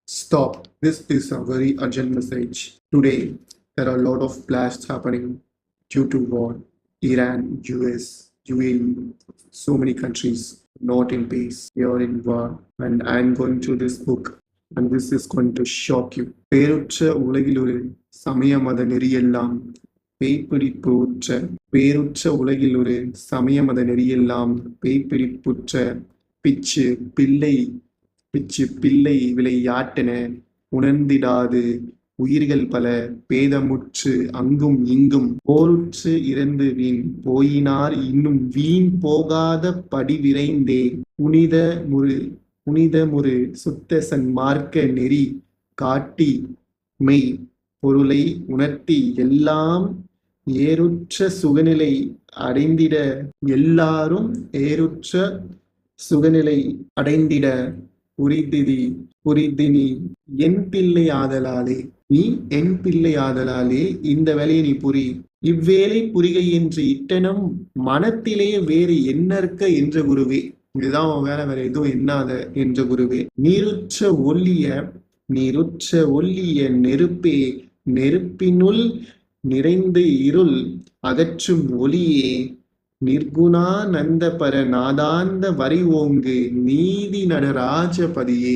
Stop. This is a very urgent message. Today, there are a lot of blasts happening due to war. Iran, US, UAE, so many countries not in peace. We are in war. And I'm going through this book, and this is going to shock you. பேருற்ற உலகிலொரு சமய மத நெறியெல்லாம் பேய்பிடிப்புற்ற பேருற்ற உலகிலொரு சமய மத நெறியெல்லாம் பேய்பிடிப்புற்ற பிச்சு பிள்ளை பிச்சு பிள்ளை விளையாட்டென உணர்ந்திடாது உயிர்கள் பல பேதமுற்று அங்கும் இங்கும் போருற்று இறந்து வீண் போயினார் இன்னும் வீண் போகாத படிவிரைந்தே புனிதமுறு சுத்த சன்மார்க்க நெறி காட்டி மெய் பொருளை உணர்த்தி எல்லாம் ஏறுற்ற சுகநிலை அடைந்திட எல்லாரும் ஏறுற்ற சுகநிலை அடைந்திட புரிதினி என் பிள்ளை ஆதலாலே நீ என் பிள்ளை ஆதலாலே இந்த வேலையை நீ புரி. இவ்வேளை புரிகை என்று இட்டனம் மனத்திலே வேறு என்னற்க என்ற குருவே. இதுதான் உன் வேற எதுவும் எண்ணாத என்ற குருவே. நீருற்ற ஒல்லிய நெருப்பே நெருப்பினுள் நிறைந்து இருள் அகற்றும் ஒளியே நிர்குணானந்த பர நாதாந்த வரி ஓங்கு நீதி நடராஜபதியே.